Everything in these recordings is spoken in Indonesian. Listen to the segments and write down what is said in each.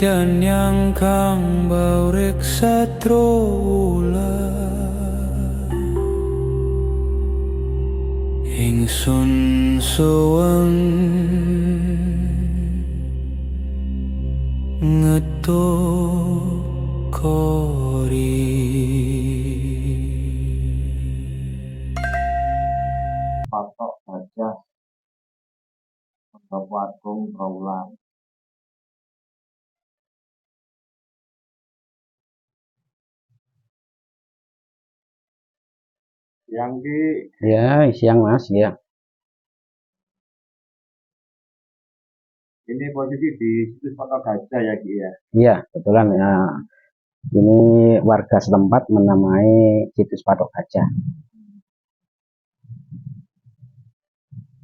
dan yang kang baurik satrula ingsun sowan ngetokori. Patok gajah Bapagung Trawulan. Siang Ki. Ya, siang Mas, ya. Ini posisi di situs Patok Gajah ya Ki ya. Iya, kebetulan ya. Ini warga setempat menamai situs Patok Gajah.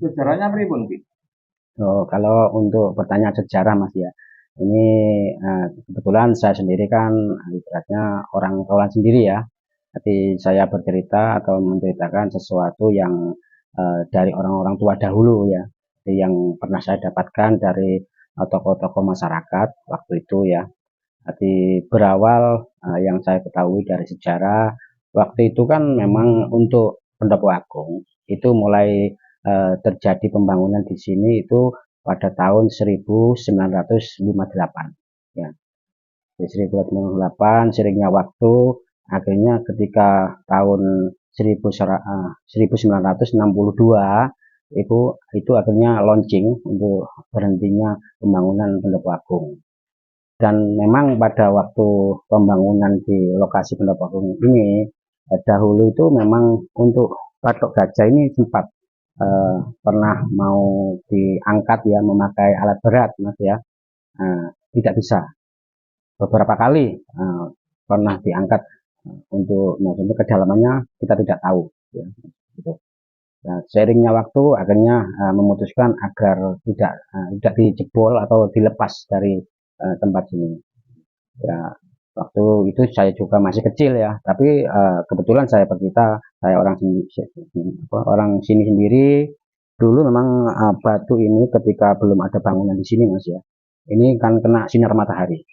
Sejarahnya pripun Ki? Oh, kalau untuk pertanyaan sejarah Mas ya, ini kebetulan saya sendiri kan ibaratnya orang Trawulan sendiri ya. Jadi saya bercerita atau menceritakan sesuatu yang dari orang-orang tua dahulu ya, yang pernah saya dapatkan dari tokoh-tokoh masyarakat waktu itu ya. Jadi berawal yang saya ketahui dari sejarah waktu itu kan memang untuk Pendopo Agung itu mulai terjadi pembangunan di sini itu pada tahun 1958 ya. Di 1958 seringnya waktu akhirnya ketika tahun 1962 itu akhirnya launching untuk berhentinya pembangunan Pendopo Agung. Dan memang pada waktu pembangunan di lokasi Pendopo Agung ini dahulu itu memang untuk Patok Gajah ini sempat pernah mau diangkat ya, memakai alat berat Mas ya, tidak bisa. Beberapa kali pernah diangkat untuk maksudnya kedalamannya kita tidak tahu ya, gitu. Nah, seiringnya waktu akhirnya memutuskan agar tidak dijebol atau dilepas dari tempat ini ya. Waktu itu saya juga masih kecil ya, tapi kebetulan saya bercerita, saya orang sini sendiri. Dulu memang batu ini ketika belum ada bangunan di sini Mas ya, ini kan kena sinar matahari.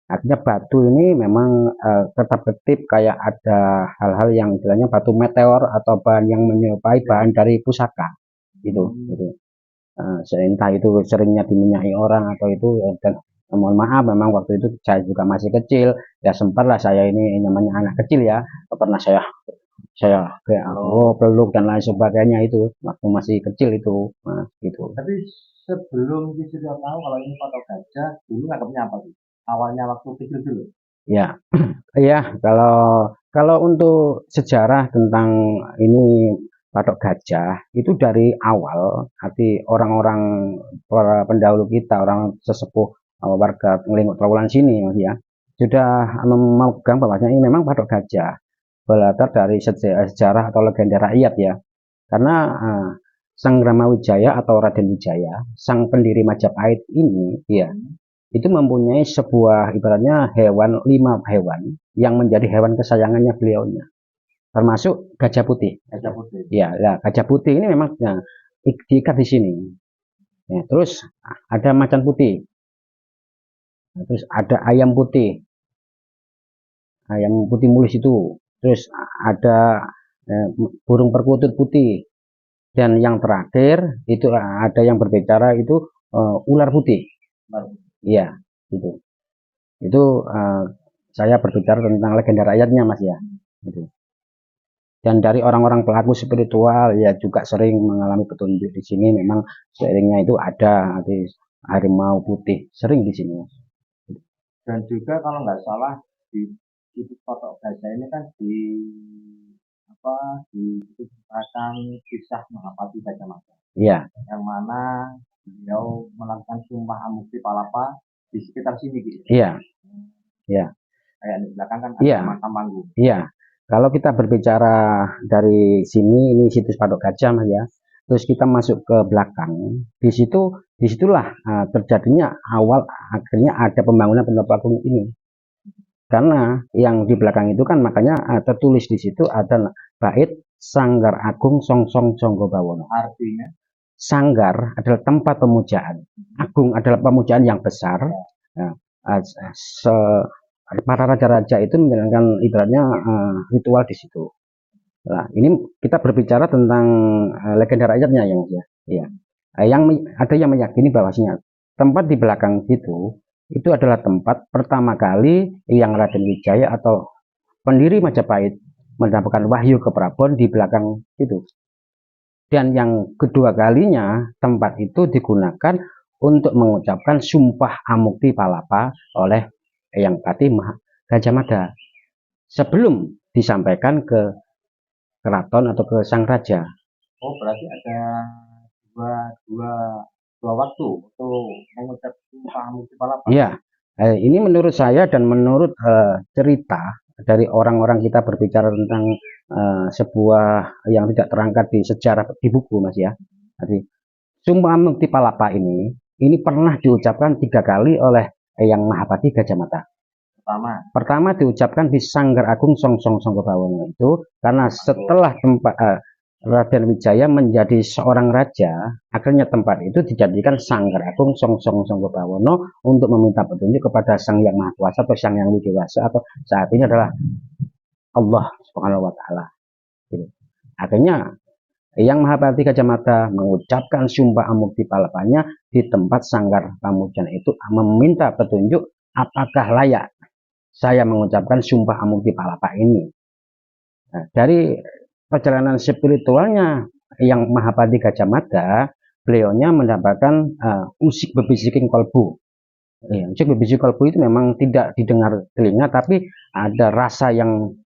Artinya batu ini memang ketap-ketip kayak ada hal-hal yang istilahnya batu meteor atau bahan yang menyerupai bahan dari pusaka gitu. Entah itu seringnya diminyaki orang atau itu dan mohon maaf memang waktu itu saya juga masih kecil ya, sempatlah saya ini namanya anak kecil ya, pernah saya kayak peluk dan lain sebagainya itu waktu masih kecil itu Mas gitu. Tapi sebelum Ki sudah tahu kalau ini Patok Gajah, dulu nganggapnya apa sih? Awalnya waktu kecil dulu. Ya, ya kalau untuk sejarah tentang ini Patok Gajah itu dari awal, arti orang-orang para pendahulu kita, orang sesepuh warga Ngelingok Trawulan sini Mas ya, sudah memegang bahwasanya ini memang Patok Gajah berlatar dari sejarah atau legenda rakyat ya. Karena Sang Ramawijaya atau Raden Wijaya, sang pendiri Majapahit ini ya, itu mempunyai sebuah ibaratnya 5 hewan yang menjadi hewan kesayangannya beliaunya, termasuk gajah putih. Gajah putih. Ya, gajah putih ini memang diikat di sini. Ya, terus ada macan putih. Terus ada ayam putih mulus itu. Terus ada burung perkutut putih. Dan yang terakhir itu ada yang berbicara itu ular putih. Iya, gitu. Itu saya berbicara tentang legenda rakyatnya Mas ya. Gitu. Dan dari orang-orang pelaku spiritual ya juga sering mengalami petunjuk di sini, memang seiringnya itu ada nanti harimau putih sering di sini. Dan juga kalau nggak salah di situs Patok Gajah ini kan diceritakan kisah Mahapati Gajah Mada. Iya. Yang mana beliau melakukan sumpah amukti palapa di sekitar sini gitu. Iya. Iya. Kayak di belakang kan ada makam Manggung. Iya. Kalau kita berbicara dari sini, ini situs Patok Gajah Mas ya. Terus kita masuk ke belakang, disitulah terjadinya awal akhirnya ada pembangunan Pendopo Agung ini. Karena yang di belakang itu kan makanya tertulis di situ ada bait Sanggar Agung Songsong Jonggo Bawono. Artinya Sanggar adalah tempat pemujaan, Agung adalah pemujaan yang besar. Nah, para raja-raja itu menjalankan ibaratnya ritual di situ. Nah, ini kita berbicara tentang legenda rakyatnya ya Mas ya. Iya. Ada yang meyakini bahwasanya tempat di belakang itu adalah tempat pertama kali yang Raden Wijaya atau pendiri Majapahit mendapatkan wahyu ke Prabon di belakang itu. Dan yang kedua kalinya tempat itu digunakan untuk mengucapkan sumpah Amukti Palapa oleh Eyang Patih Gajah Mada sebelum disampaikan ke keraton atau ke sang raja. Oh, berarti ada dua, dua, dua waktu untuk mengucap sumpah Amukti Palapa. Iya, ini menurut saya dan menurut cerita dari orang-orang kita berbicara tentang sebuah yang tidak terangkat di sejarah di buku Mas ya. Jadi Sumpah Amukti Palapa ini pernah diucapkan 3 kali oleh Eyang Mahapati Gajah Mada. Pertama diucapkan di Sanggar Agung Songsong Sanggabawono itu karena setelah tempat Raden Wijaya menjadi seorang raja, akhirnya tempat itu dijadikan Sanggar Agung Songsong Sanggabawono untuk meminta petunjuk kepada Sang Yang Maha Kuasa atau Sang Yang Widewasa atau saat ini adalah Allah Subhanahu wa taala. Akhirnya Eyang Mahapati Gajah Mada mengucapkan sumpah Amukti Palapanya di tempat Sanggar Pamujan itu meminta petunjuk apakah layak saya mengucapkan sumpah Amukti Palapa ini. Nah, dari perjalanan spiritualnya yang Mahapati Gajah Mada, beliaunya mendapatkan usik bebisiking kolbu. Usik bebisiking kolbu itu memang tidak didengar telinga, tapi ada rasa yang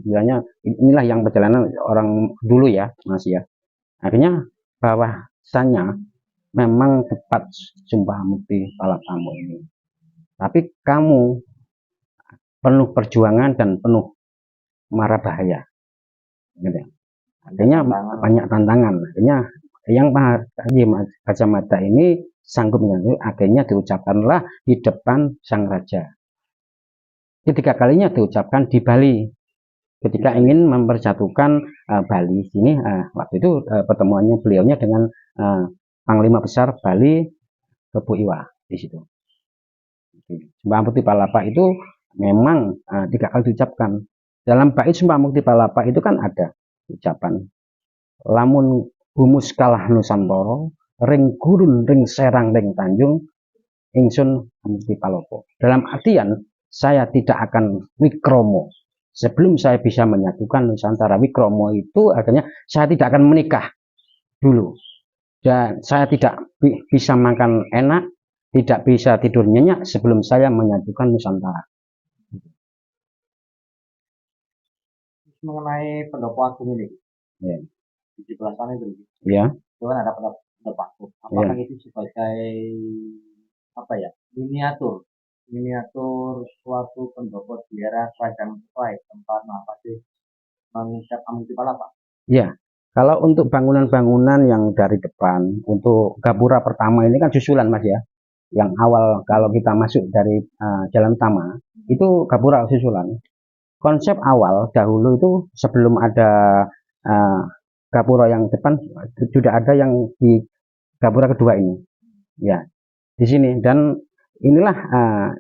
bilangnya inilah yang perjalanan orang dulu ya, Mas ya. Akhirnya bahwasannya memang tepat sumpah Amukti Palapamu ini. Tapi kamu penuh perjuangan dan penuh mara bahaya. Gitu. Artinya banyak tantangan. Artinya yang Gajah Mada ini sanggup menyanyi, akhirnya diucapkanlah di depan sang raja. Ketiga kalinya diucapkan di Bali. Ketika ingin mempersatukan Bali sini, waktu itu pertemuannya beliaunya dengan Panglima Besar Bali Kebu Iwa di situ. Sumpah Amukti Palapa itu memang 3 kali diucapkan. Dalam bait Sumpah Amukti Palapa itu kan ada ucapan lamun humus kalah Nusantara ring gurun ring serang ring tanjung ingsun Amukti Palopo. Dalam artian saya tidak akan wikromo sebelum saya bisa menyatukan Nusantara. Wikromo itu artinya saya tidak akan menikah dulu dan saya tidak bisa makan enak, tidak bisa tidur nyenyak sebelum saya menyatukan Nusantara. Mengenai Pendopo Agung ini, Ya. di sebelah sana itu, Ya. itu kan ada Pendopo Agung. Apakah itu sebagai apa ya, miniatur suatu pendopo di era kerajaan Majapahit tempat Mahapati mengucap Amukti Palapa? Ya. Kalau untuk bangunan-bangunan yang dari depan, untuk gapura pertama ini kan susulan Mas ya. Yang awal kalau kita masuk dari jalan utama, itu gapura susulan. Konsep awal dahulu itu sebelum ada gapura yang depan, sudah ada yang di gapura kedua ini. Ya, di sini. Dan inilah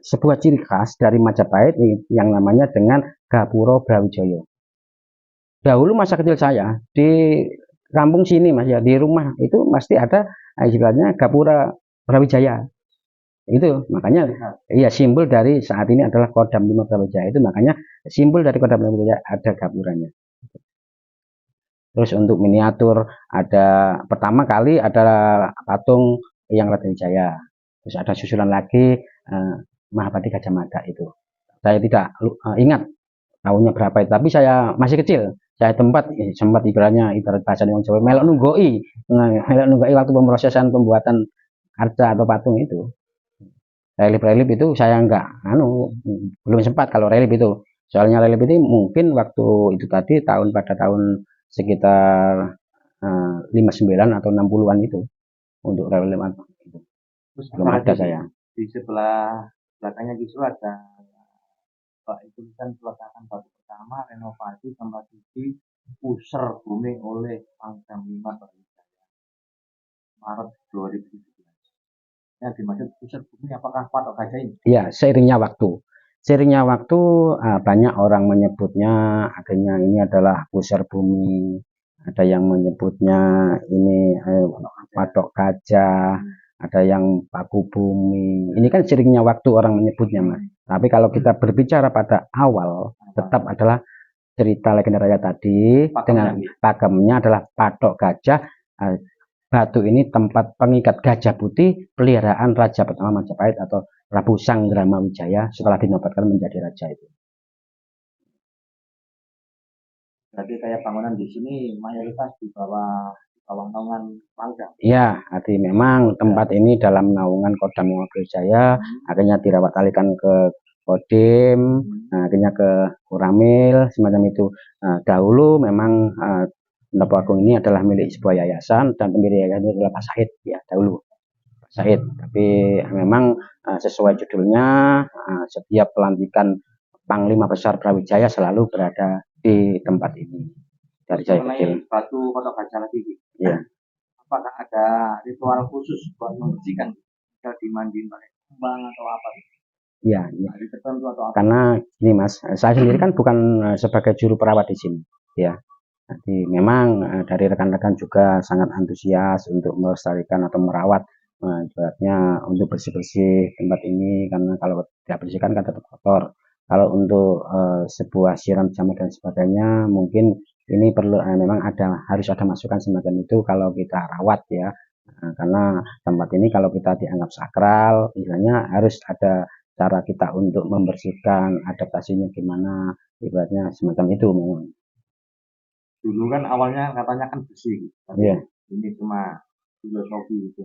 sebuah ciri khas dari Majapahit yang namanya dengan Gapura Brawijaya. Dahulu masa kecil saya di kampung sini Mas ya, di rumah itu pasti ada istilahnya Gapura Brawijaya. Itu makanya iya simbol dari saat ini adalah Kodam 5 Brawijaya, itu makanya simbol dari Kodam 5 Brawijaya ada gapuranya. Terus untuk miniatur ada pertama kali ada patung yang Raden Wijaya, terus ada susulan lagi Mahapati Gajah Mada itu. Saya tidak ingat tahunnya berapa itu, tapi saya masih kecil. Saya sempat ibarat bahasa Wong Jawa melok nunggoi waktu pemrosesan pembuatan arca atau patung itu. Relief itu saya belum sempat kalau relief itu. Soalnya relief itu mungkin waktu itu tadi pada tahun sekitar 59 atau 60-an itu untuk relief itu. Terus belum ada saya. Di sebelah belakangnya justru ada tulisan peletakan batu pertama renovasi tempat suci User Bumi oleh Pangdam 5 Brawijaya Maret 2017. Yang dimaksud pusat bumi apakah patok gajah ini? Ya, seiringnya waktu banyak orang menyebutnya akhirnya ini adalah pusar bumi, ada yang menyebutnya ini patok gajah, ada yang paku bumi. Ini kan seiringnya waktu orang menyebutnya, Mas. Tapi kalau kita berbicara pada awal, tetap adalah cerita legenda raya tadi dengan pakemnya adalah patok gajah. Batu ini tempat pengikat gajah putih peliharaan Raja pertama Majapahit atau Prabu Sanggramawijaya setelah dinobatkan menjadi raja itu. Berarti kayak bangunan di sini mayoritas di bawah naungan Pangdam. Ya, arti memang tempat ini dalam naungan Kodam Brawijaya, akhirnya dirawat alihkan ke Kodim, akhirnya ke Koramil, semacam itu. Dahulu memang Pendopo Agung ini adalah milik sebuah yayasan dan pemilik yayasan itu adalah Pak Said ya dahulu. Pak Said, tapi memang sesuai judulnya setiap pelantikan Panglima Besar Brawijaya selalu berada di tempat ini. Dari saya kecil. Batu patok gajah lagi. Ya. Apakah ada ritual khusus buat membersihkan? Bisa dimandiin pakai kembang atau apa? Ya, Hari tertentu atau apa? Karena ini Mas, saya sendiri kan bukan sebagai juru perawat di sini, ya. Jadi memang dari rekan-rekan juga sangat antusias untuk melestarikan atau merawat, ibaratnya untuk bersih-bersih tempat ini karena kalau tidak bersihkan kan tetap kotor. Kalau untuk sebuah siram jamur dan sebagainya, mungkin ini perlu memang harus ada masukan semacam itu kalau kita rawat ya. Karena tempat ini kalau kita dianggap sakral, misalnya harus ada cara kita untuk membersihkan, adaptasinya gimana, ibaratnya semacam itu memang. Dulu kan awalnya katanya kan bersih, tapi ini cuma filosofi gitu.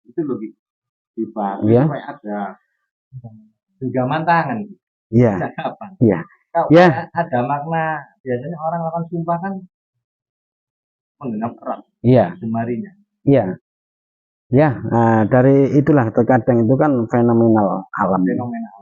Itu loh di Batu kayak ada genggaman tangan. Iya. Kalau ada makna, biasanya orang lakukan sumpah kan menggenggam erat jemarinya. Iya. Ya, dari itulah terkadang itu kan fenomenal alam.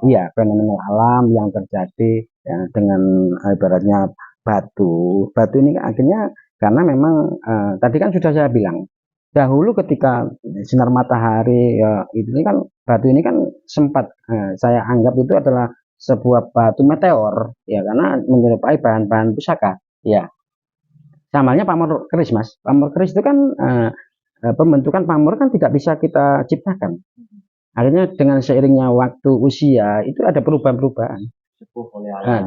Iya, fenomenal alam yang terjadi ya, dengan ibaratnya batu. Batu ini akhirnya karena memang tadi kan sudah saya bilang dahulu ketika sinar matahari ya ini kan batu ini kan sempat saya anggap itu adalah sebuah batu meteor ya karena menyerupai bahan-bahan pusaka ya. Samanya pamor keris Mas. Pamor keris itu kan pembentukan pamor kan tidak bisa kita ciptakan. Akhirnya dengan seiringnya waktu usia itu ada perubahan-perubahan.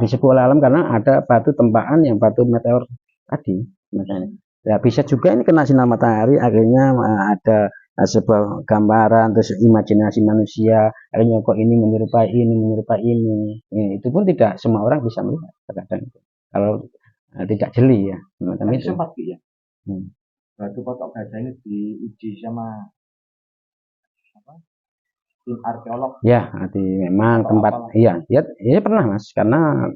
Disebut oleh alam karena ada batu tempaan yang batu meteor tadi. Ya, bisa juga ini kena sinar matahari akhirnya ada sebuah gambaran terus imajinasi manusia akhirnya kok ini menyerupai ini. Itu pun tidak semua orang bisa melihat terkadang itu. Kalau tidak jeli ya semacam itu. Sempat ya. Batu patok gajah ini diuji sama tim arkeolog. Ya, arti memang tempat iya pernah Mas karena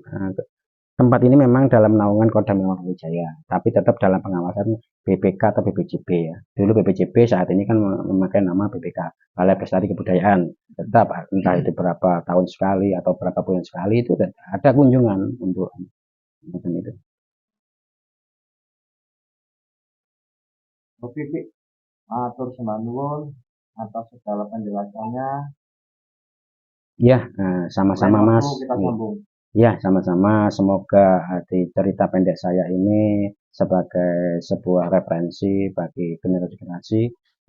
tempat ini memang dalam naungan Kodam Brawijaya, tapi tetap dalam pengawasan BPK atau BPJB ya. Dulu BPJB, saat ini kan memakai nama BPK, Balai Pelestari Kebudayaan. Tetap entah itu berapa tahun sekali atau berapa bulan sekali itu ada kunjungan untuk itu. Oke, atur sembah nuwun atas segala penjelasannya. Ya, sama-sama Mas. Kita sambung. Ya, sama-sama. Semoga di cerita pendek saya ini sebagai sebuah referensi bagi generasi-generasi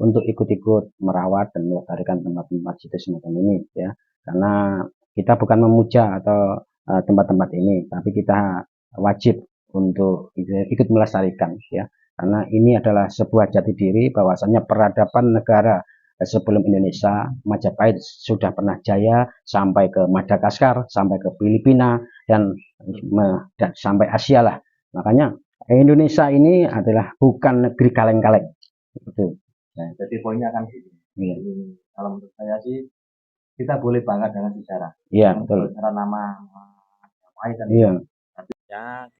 untuk ikut-ikut merawat dan melestarikan tempat-tempat situ semacam ini ya. Karena kita bukan memuja atau tempat-tempat ini, tapi kita wajib untuk ikut melestarikan ya. Karena ini adalah sebuah jati diri bahwasanya peradaban negara sebelum Indonesia, Majapahit sudah pernah jaya sampai ke Madagaskar, sampai ke Filipina dan sampai Asia lah. Makanya Indonesia ini adalah bukan negeri kaleng-kaleng. Itu. Nah, jadi poinnya kan gitu. Iya. Kalau menurut saya sih kita boleh bangga dengan sejarah. Iya, betul. Sejarah nama Majapahit dan iya. Ya,